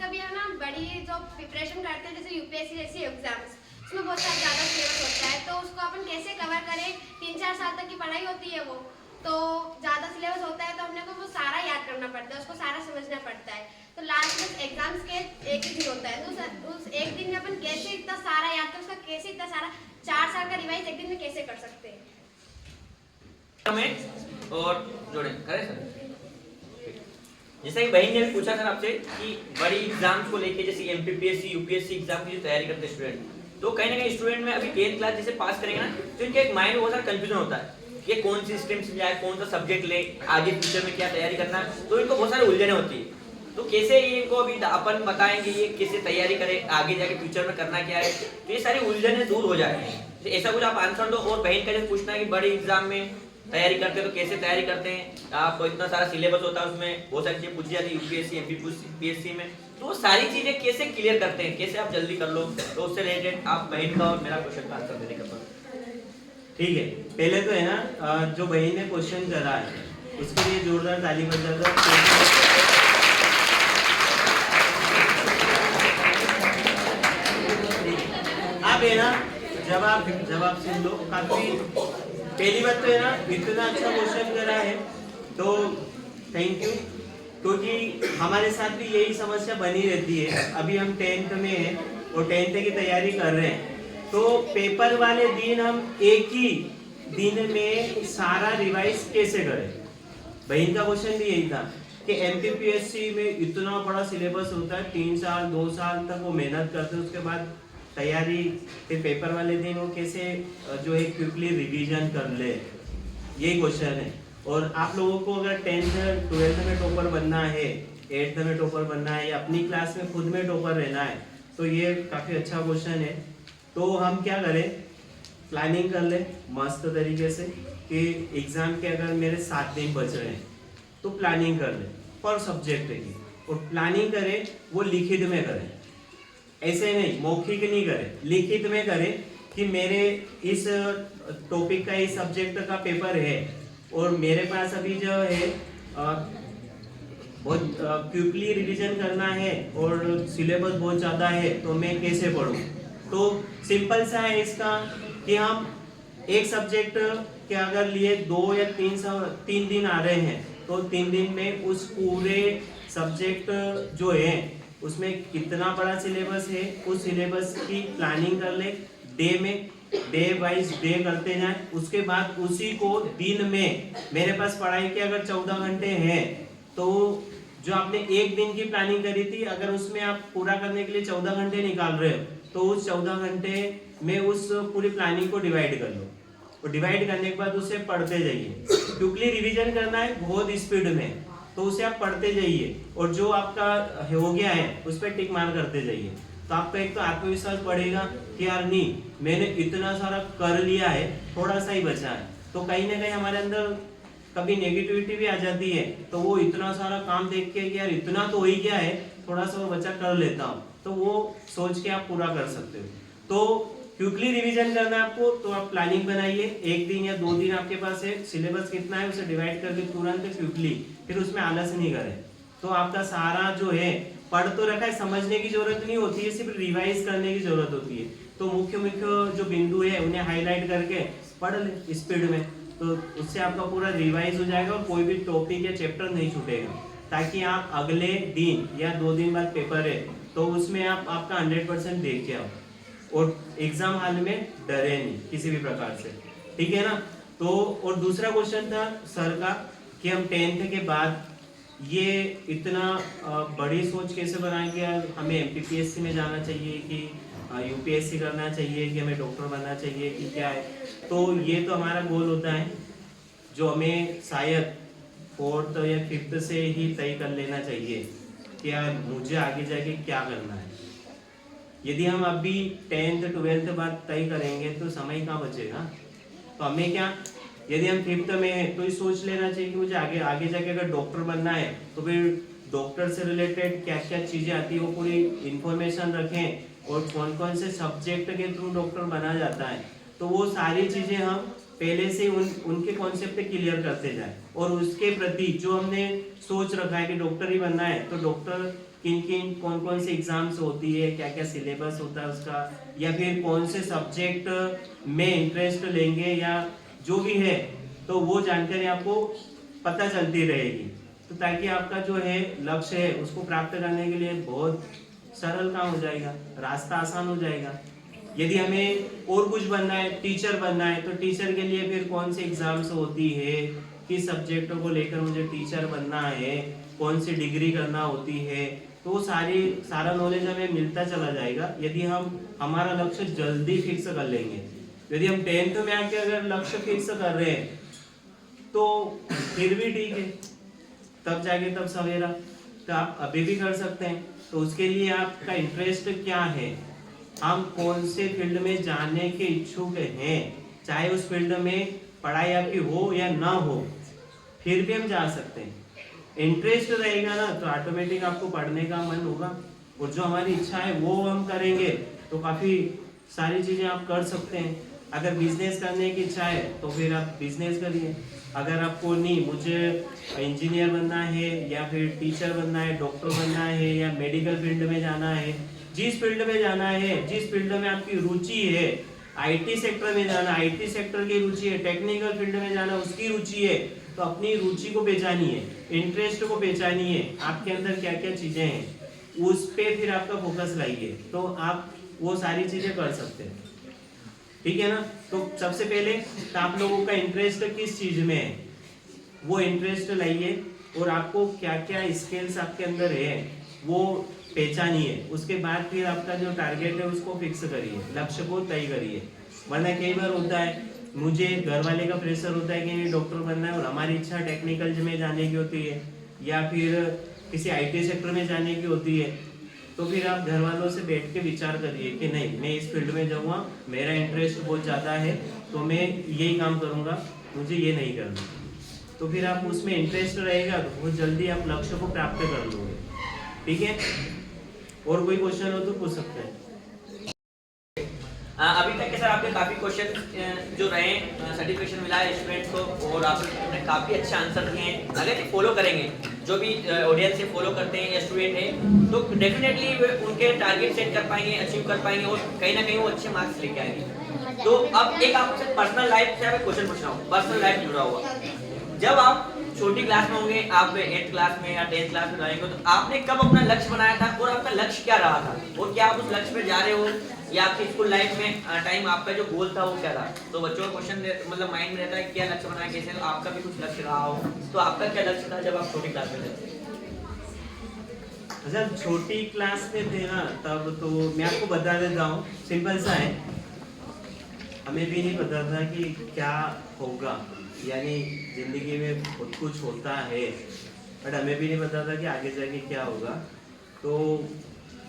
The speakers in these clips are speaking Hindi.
कभी है ना बड़ी जो प्रिपरेशन करते हैं जैसे यूपीएससी जैसी एग्जाम्स, उसमें बहुत सारा ज़्यादा सिलेबस होता है, तो उसको अपन कैसे कवर करें। 3-4 साल तक की पढ़ाई होती है वो, तो ज़्यादा सिलेबस होता है तो अपने को वो सारा याद करना पड़ता है, उसको सारा समझना पड़ता है। तो लास्ट में एग्जाम्स के एक ही दिन होता है, तो उस एक दिन में अपन कैसे इतना सारा याद कर, उसका कैसे इतना सारा 4 साल का रिवाइज एक दिन में कैसे कर सकते हैं। हमें और जोड़े करें सर। जैसा कि बहन ने भी पूछा सर आपसे कि बड़ी एग्जाम्स को लेके जैसे एमपीपीएससी यूपीएससी एग्जाम की जो तैयारी करते हैं स्टूडेंट, तो कहीं ना कहीं स्टूडेंट में अभी 10th क्लास जैसे पास करेंगे ना, तो इनके एक माइंड में बहुत सारा कंफ्यूजन होता है कि कौन सी स्ट्रीम से जाए, कौन सा सब्जेक्ट ले, आगे फ्यूचर में क्या तैयारी करना है, तो इनको बहुत सारी उलझने होती है। तो कैसे ये इनको अभी अपन बताएंगे ये कैसे तैयारी करें, आगे जाके फ्यूचर में करना क्या है, तो ये सारी उलझने दूर हो जाए। तो ऐसा कुछ आप आंसर दो। और बहन का जैसे पूछना है कि बड़ी एग्जाम में तैयारी करते हैं तो कैसे तैयारी करते हैं, आप इतना सारा सिलेबस होता है उसमें बहुत सारी चीजें पूछी जाती है यूपीएससी एमपीपीएससी में, तो वो सारी चीजें कैसे क्लियर करते हैं, कैसे आप जल्दी कर लो, तो उससे रिलेटेड आप बहन का और मेरा क्वेश्चन का आंसर देने का। ठीक है, पहले तो है ना जो बहन ने क्वेश्चन करा है उसके लिए जोरदार ताली बजा दो। अब है ना जवाब सुन लो। काफी पहली बात तो है ना इतना अच्छा क्वेश्चन करा है तो थैंक यू, क्योंकि हमारे साथ भी यही समस्या बनी रहती है। अभी हम 10th में हैं और 10th की तैयारी कर रहे हैं, तो पेपर वाले दिन हम एक ही दिन में सारा रिवाइज कैसे करें। बहन का क्वेश्चन भी यही था कि एमपीपीएससी में इतना बड़ा सिलेबस होता है, 3 साल 2 साल तक वो मेहनत करते हैं, उसके बाद तैयारी फिर पेपर वाले दिन वो कैसे जो है क्विकली रिवीजन कर ले, यही क्वेश्चन है। और आप लोगों को अगर 10th 12th में टॉपर बनना है, 8th में टॉपर बनना है या अपनी क्लास में खुद में टॉपर रहना है, तो ये काफ़ी अच्छा क्वेश्चन है। तो हम क्या करें, प्लानिंग कर ले मस्त तरीके से कि एग्जाम के अगर मेरे 7 दिन बच रहे हैं तो प्लानिंग कर ले पर सब्जेक्ट की, और प्लानिंग करें वो लिखित में करें, ऐसे नहीं मौखिक नहीं करें, लिखित में करें कि मेरे इस टॉपिक का इस सब्जेक्ट का पेपर है और मेरे पास अभी जो है बहुत क्विकली रिवीजन करना है और सिलेबस बहुत ज़्यादा है, तो मैं कैसे पढूं। तो सिंपल सा है इसका कि हम एक सब्जेक्ट के अगर लिए 2 या 3 दिन आ रहे हैं, तो 3 दिन में उस पूरे सब्जेक्ट जो है उसमें कितना बड़ा सिलेबस है, उस सिलेबस की प्लानिंग कर ले, डे वाइज डे करते जाएं। उसके बाद उसी को दिन में मेरे पास पढ़ाई के अगर 14 घंटे हैं, तो जो आपने एक दिन की प्लानिंग करी थी अगर उसमें आप पूरा करने के लिए 14 घंटे निकाल रहे हो, तो उस 14 घंटे में उस पूरी प्लानिंग को डिवाइड कर लो, और डिवाइड करने के बाद उसे पढ़ते जाइए। क्विकली रिवीजन करना है बहुत स्पीड में, तो उसे आप पढ़ते जाइए और जो आपका हो गया है उस पर टिक मार करते जाइए। तो आपका एक तो आत्मविश्वास बढ़ेगा कि यार नहीं मैंने इतना सारा कर लिया है, थोड़ा सा ही बचा है। तो कहीं ना कहीं हमारे अंदर कभी नेगेटिविटी भी आ जाती है, तो वो इतना सारा काम देख के कि यार इतना तो हो ही गया है, थोड़ा सा वो बचा कर लेता हूँ, तो वो सोच के आप पूरा कर सकते हो। तो क्विकली रिवीजन करना है आपको, तो आप प्लानिंग बनाइए, 1 दिन या 2 दिन आपके पास है, सिलेबस कितना है उसे डिवाइड करके तुरंत क्विकली, फिर उसमें आलस नहीं करें। तो आपका सारा जो है पढ़ तो रखा है, समझने की जरूरत नहीं होती है, सिर्फ रिवाइज करने की जरूरत होती है। तो मुख्य मुख्य जो बिंदु है उन्हें हाईलाइट करके पढ़ ले स्पीड में, तो उससे आपका पूरा रिवाइज हो जाएगा और कोई भी टॉपिक या चैप्टर नहीं छूटेगा, ताकि आप अगले दिन या 2 दिन बाद पेपर है तो उसमें आप आपका 100% दे के आओ और एग्जाम हॉल में डरे नहीं किसी भी प्रकार से, ठीक है ना। तो और दूसरा क्वेश्चन था सर का कि हम 10th के बाद ये इतना बड़ी सोच कैसे बनाएंगे, हमें एमपीपीएससी में जाना चाहिए कि यूपीएससी करना चाहिए कि हमें डॉक्टर बनना चाहिए कि क्या है। तो ये तो हमारा गोल होता है जो हमें शायद 4th या 5th से ही तय कर लेना चाहिए कि यार मुझे आगे जाके क्या करना है। यदि हम अभी 10th 12th बाद तय करेंगे तो समय कहाँ बचेगा। तो हमें क्या, यदि हम 5th में हैं तो ये सोच लेना चाहिए कि मुझे आगे जाके अगर डॉक्टर बनना है तो फिर डॉक्टर से रिलेटेड क्या क्या चीज़ें आती है वो पूरी इंफॉर्मेशन रखें, और कौन कौन से सब्जेक्ट के थ्रू डॉक्टर बना जाता है, तो वो सारी चीज़ें हम पहले से उनके कॉन्सेप्ट क्लियर करते जाए, और उसके प्रति जो हमने सोच रखा है कि डॉक्टर ही बनना है, तो डॉक्टर किन किन कौन कौन से एग्जाम्स होती है, क्या क्या सिलेबस होता है उसका, या फिर कौन से सब्जेक्ट में इंटरेस्ट लेंगे, या जो भी है, तो वो जानकारी आपको पता चलती रहेगी। तो ताकि आपका जो है लक्ष्य है उसको प्राप्त करने के लिए बहुत सरल काम हो जाएगा, रास्ता आसान हो जाएगा। यदि हमें और कुछ बनना है, टीचर बनना है, तो टीचर के लिए फिर कौन सी एग्जाम्स होती है, किस सब्जेक्टों को लेकर मुझे टीचर बनना है, कौन सी डिग्री करना होती है, तो सारा नॉलेज हमें मिलता चला जाएगा यदि हम हमारा लक्ष्य जल्दी फिक्स कर लेंगे। यदि हम 10th में आके अगर लक्ष्य फिक्स कर रहे हैं तो फिर भी ठीक है, तब जाके तब सवेरा, तो आप अभी भी कर सकते हैं। तो उसके लिए आपका इंटरेस्ट क्या है, हम कौन से फील्ड में जाने के इच्छुक हैं, चाहे उस फील्ड में पढ़ाई आपकी हो या ना हो, फिर भी हम जा सकते हैं। इंटरेस्ट रहेगा ना तो ऑटोमेटिक आपको पढ़ने का मन होगा, और जो हमारी इच्छा है वो हम करेंगे तो काफी सारी चीजें आप कर सकते हैं। अगर बिजनेस करने की इच्छा है तो फिर आप बिजनेस करिए। अगर आपको नहीं, मुझे इंजीनियर बनना है या फिर टीचर बनना है, डॉक्टर बनना है, या मेडिकल फील्ड में जाना है, जिस फील्ड में जाना है, जिस फील्ड में आपकी रुचि है, आईटी सेक्टर में जाना, आईटी सेक्टर की रुचि है, टेक्निकल फील्ड में जाना उसकी रुचि है, तो अपनी रुचि को पहचानिए, इंटरेस्ट को पहचानिए, आपके अंदर क्या क्या चीजें हैं, उस पे फिर आपका फोकस लाइए, तो आप वो सारी चीजें कर सकते हैं। ठीक है ना। तो सबसे पहले तो आप लोगों का इंटरेस्ट किस चीज में है, वो इंटरेस्ट लाइए, और आपको क्या क्या स्किल्स आपके अंदर है वो पहचानिए। उसके बाद फिर आपका जो टारगेट है उसको फिक्स करिए, लक्ष्य को तय करिए। वरना कई बार होता है, मुझे घर वाले का प्रेशर होता है कि डॉक्टर बनना है, और हमारी इच्छा टेक्निकल में जाने की होती है, या फिर किसी आईटी सेक्टर में जाने की होती है, तो फिर आप घर वालों से बैठ के विचार करिए कि नहीं, मैं इस फील्ड में जाऊँगा, मेरा इंटरेस्ट बहुत ज़्यादा है, तो मैं यही काम करूँगा, मुझे ये नहीं करना। तो फिर आप उसमें इंटरेस्ट रहेगा तो बहुत जल्दी आप लक्ष्य को प्राप्त कर लोगे। ठीक है, और कोई क्वेश्चन हो तो पूछ सकते हैं। अभी तक के सर आपके काफी क्वेश्चन जो रहे सर्टिफिकेशन मिला है स्टूडेंट को, और आपने काफी अच्छे आंसर दिए हैं। अगर ये फॉलो करेंगे, जो भी ऑडियंस से फॉलो करते हैं या स्टूडेंट हैं, तो डेफिनेटली उनके टारगेट सेट कर पाएंगे, अचीव कर पाएंगे, और कहीं ना कहीं वो अच्छे मार्क्स लेके आएंगे। तो अब एक आपसे पर्सनल लाइफ से क्वेश्चन पूछ रहा हूँ, पर्सनल लाइफ जुड़ा हुआ। जब आप छोटी क्लास में होंगे, आप 8th क्लास में या 10th क्लास में रहेंगे, तो आपने कब अपना लक्ष्य बनाया था, और आपका लक्ष्य क्या रहा था, और क्या आप उस लक्ष्य पे जा रहे हो, या आपकी स्कूल लाइफ में टाइम आपका जो गोल था वो क्या था। तो बच्चों का क्वेश्चन मतलब माइंड में रहता है क्या लक्ष्य बनाया, कैसे, तो आपका भी कुछ लक्ष्य रहा हो, तो आपका क्या लक्ष्य था जब आप छोटी क्लास में थे। जब छोटी क्लास में थे ना, तब तो मैं आपको बता देता हूँ, सिंपल सा है, हमें भी नहीं पता था कि क्या होगा, यानी जिंदगी में बहुत कुछ होता है, बट हमें भी नहीं पता था कि आगे जाके क्या होगा। तो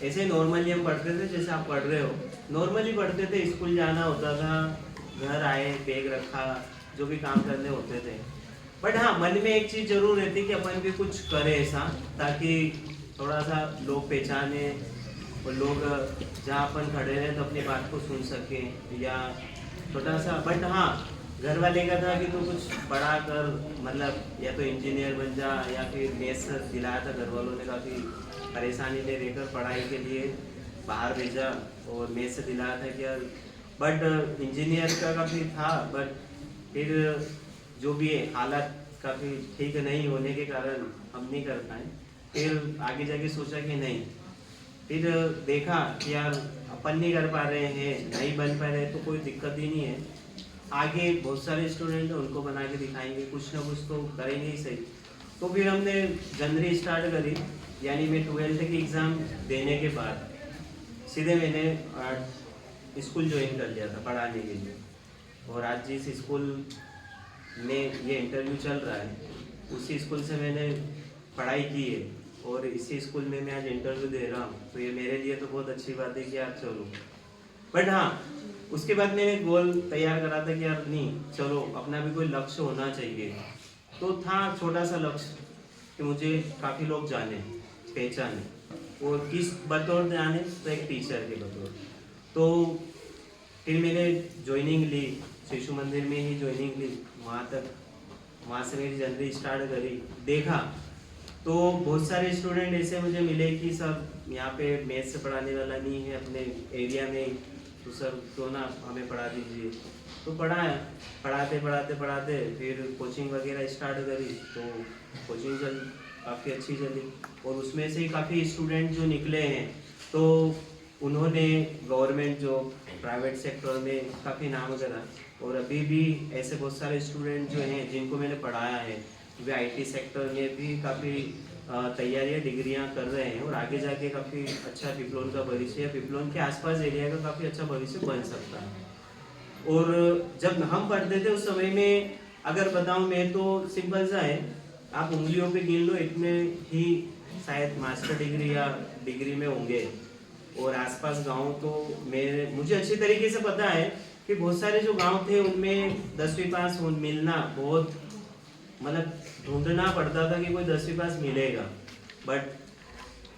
ऐसे नॉर्मली हम पढ़ते थे, जैसे आप पढ़ रहे हो, नॉर्मली पढ़ते थे, स्कूल जाना होता था, घर आए, बैग रखा, जो भी काम करने होते थे। बट हाँ, मन में एक चीज़ जरूर रहती कि अपन भी कुछ करें ऐसा, ताकि थोड़ा सा लोग पहचाने, और लोग जहाँ अपन खड़े रहे तो अपनी बात को सुन सकें, या छोटा सा। बट हाँ, घर वाले का था कि तू कुछ पढ़ा कर, मतलब या तो इंजीनियर बन जा, या फिर मेस दिलाया था घर वालों ने, काफ़ी परेशानी ले लेकर पढ़ाई के लिए बाहर भेजा, और मेस से दिलाया था कि यार, बट इंजीनियर का काफ़ी था, बट फिर जो भी है हालात काफ़ी ठीक नहीं होने के कारण हम नहीं कर पाए। फिर आगे जाके सोचा कि नहीं, फिर देखा कि यार अपन नहीं कर पा रहे हैं, नहीं बन पा रहे, तो कोई दिक्कत ही नहीं है, आगे बहुत सारे स्टूडेंट हैं, उनको बना के दिखाएंगे, कुछ ना कुछ तो करेंगे ही सही। तो फिर हमने जर्नी स्टार्ट करी, यानी मैं 12th की एग्ज़ाम देने के बाद सीधे मैंने स्कूल ज्वाइन कर लिया था पढ़ाने के लिए। और आज जिस स्कूल में ये इंटरव्यू चल रहा है, उसी स्कूल से मैंने पढ़ाई की है, और इसी स्कूल में मैं आज इंटरव्यू दे रहा हूँ। तो ये मेरे लिए तो बहुत अच्छी बात है कि यार चलो। बट हाँ, उसके बाद मैंने गोल तैयार करा था कि यार नहीं, चलो अपना भी कोई लक्ष्य होना चाहिए। तो था छोटा सा लक्ष्य कि मुझे काफ़ी लोग जाने, पहचाने, और किस बतौर जाने, तो एक टीचर के बतौर। तो फिर मैंने ज्वाइनिंग ली शिशु मंदिर में ही ज्वाइनिंग ली, वहाँ से मेरी जर्नी स्टार्ट करी। देखा तो बहुत सारे स्टूडेंट ऐसे मुझे मिले कि सब यहाँ पे मैथ से पढ़ाने वाला नहीं है अपने एरिया में, तो सर क्यों ना हमें पढ़ा दीजिए। तो पढ़ाते फिर कोचिंग वगैरह स्टार्ट करी, तो कोचिंग चली, काफ़ी अच्छी चली। और उसमें से काफ़ी स्टूडेंट जो निकले हैं तो उन्होंने गवर्नमेंट जॉब, प्राइवेट सेक्टर में काफ़ी नाम करा। और अभी भी ऐसे बहुत सारे स्टूडेंट जो हैं जिनको मैंने पढ़ाया है वे आईटी सेक्टर में भी काफ़ी तैयारियां, डिग्रियां कर रहे हैं और आगे जाके काफ़ी अच्छा पिपलोन का भविष्य या पिपलोन के आसपास एरिया का काफ़ी अच्छा भविष्य बन सकता है। और जब हम पढ़ते थे उस समय में अगर बताऊं मैं तो सिंपल सा है, आप उंगलियों पे गिन लो इतने ही शायद मास्टर डिग्री या डिग्री में होंगे। और आसपास गांव तो मुझे अच्छी तरीके से पता है कि बहुत सारे जो गांव थे उनमें 10वीं पास मिलना बहुत, मतलब ढूंढना पड़ता था कि कोई 10वीं पास मिलेगा। बट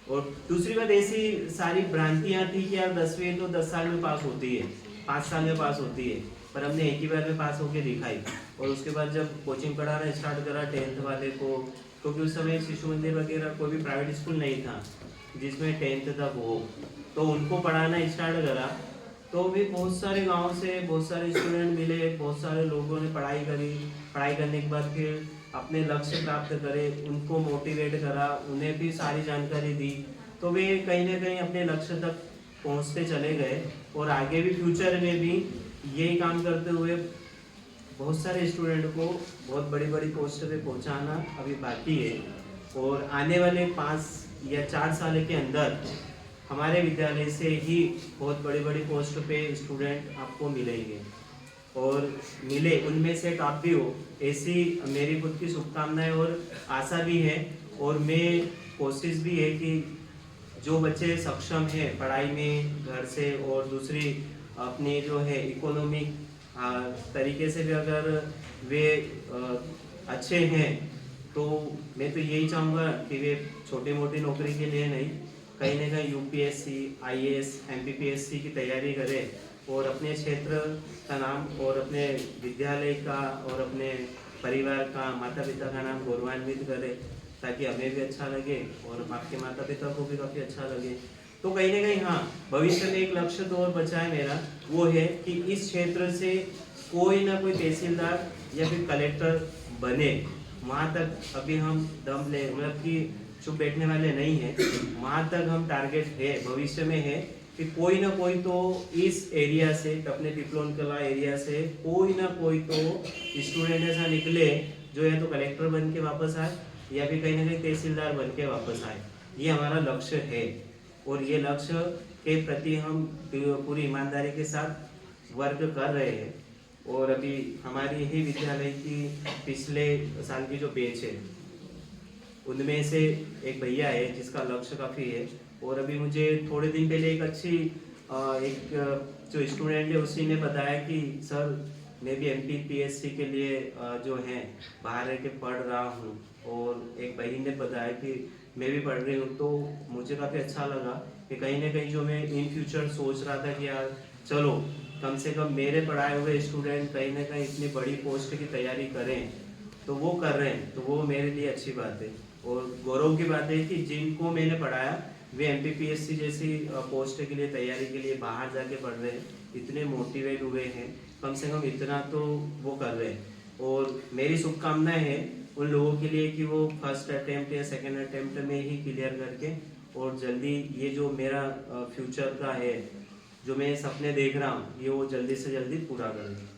और दूसरी बात ऐसी सारी भ्रांतियां थी कि यार 10वीं तो 10 साल में पास होती है, 5 साल में पास होती है, पर हमने एक ही बार में पास होके दिखाई। और उसके बाद जब कोचिंग पढ़ाना स्टार्ट करा 10th वाले को, क्योंकि उस समय शिशु मंदिर वगैरह कोई भी प्राइवेट स्कूल नहीं था जिसमें 10th तक हो, तो उनको पढ़ाना स्टार्ट करा तो भी बहुत सारे गांव से बहुत सारे स्टूडेंट मिले, बहुत सारे लोगों ने पढ़ाई करी। पढ़ाई करने के बाद फिर अपने लक्ष्य प्राप्त करे, उनको मोटिवेट करा, उन्हें भी सारी जानकारी दी, तो वे कहीं ना कहीं अपने लक्ष्य तक पहुंचते चले गए। और आगे भी फ्यूचर में भी यही काम करते हुए बहुत सारे स्टूडेंट को बहुत बड़ी बड़ी पोस्ट पे पहुंचाना अभी बाकी है। और आने वाले 5 या 4 साल के अंदर हमारे विद्यालय से ही बहुत बड़ी बड़ी पोस्ट पे स्टूडेंट आपको मिलेंगे और मिले उनमें से टॉप भी हो, ऐसी मेरी खुद की शुभकामनाएं और आशा भी है। और मैं कोशिश भी है कि जो बच्चे सक्षम हैं पढ़ाई में घर से और दूसरी अपनी जो है इकोनॉमिक तरीके से भी अगर वे अच्छे हैं तो मैं तो यही चाहूँगा कि वे छोटी मोटी नौकरी के लिए नहीं, कहीं ना कहीं यूपीएससी, आईएएस, एमपीपीएससी की तैयारी करें और अपने क्षेत्र का नाम और अपने विद्यालय का और अपने परिवार का, माता पिता का नाम गौरवान्वित करें, ताकि हमें भी अच्छा लगे और आपके माता पिता को भी काफ़ी अच्छा लगे। तो कहीं ना कहीं हाँ, भविष्य में एक लक्ष्य तो और बचा है मेरा, वो है कि इस क्षेत्र से कोई ना कोई तहसीलदार या फिर कलेक्टर बने, वहाँ तक अभी हम दम ले, मतलब कि चुप बैठने वाले नहीं हैं। वहाँ तक हम टारगेट है, भविष्य में है कि कोई ना कोई तो इस एरिया से, अपने पिपलोन कला एरिया से कोई ना कोई तो स्टूडेंट ऐसा निकले जो या तो कलेक्टर बन के वापस आए या फिर कहीं ना कहीं तहसीलदार बन के वापस आए। ये हमारा लक्ष्य है और ये लक्ष्य के प्रति हम पूरी ईमानदारी के साथ वर्क कर रहे हैं। और अभी हमारी ही विद्यालय की पिछले साल की जो बैच है उनमें से एक भैया है जिसका लक्ष्य काफ़ी है। और अभी मुझे थोड़े दिन पहले एक अच्छी एक जो स्टूडेंट है उसी ने बताया कि सर मैं भी एमपीपीएससी के लिए जो है बाहर रह के पढ़ रहा हूँ। और एक बहन ने बताया कि मैं भी पढ़ रही हूँ, तो मुझे काफ़ी अच्छा लगा कि कहीं ना कहीं जो मैं इन फ्यूचर सोच रहा था कि यार चलो कम से कम मेरे पढ़ाए हुए स्टूडेंट कहीं ना कहीं इतनी बड़ी पोस्ट की तैयारी करें, तो वो कर रहे हैं, तो वो मेरे लिए अच्छी बात है। और गौरव की बात है कि जिनको मैंने पढ़ाया वे एमपीपीएससी जैसी पोस्ट के लिए तैयारी के लिए बाहर जाके पढ़ रहे हैं, इतने मोटिवेट हुए हैं, कम से कम इतना तो वो कर रहे हैं। और मेरी शुभकामनाएं हैं उन लोगों के लिए कि वो फर्स्ट अटेम्प्ट या सेकेंड अटेम्प्ट में ही क्लियर करके और जल्दी ये जो मेरा फ्यूचर का है, जो मैं सपने देख रहा हूँ, ये वो जल्दी से जल्दी पूरा करें।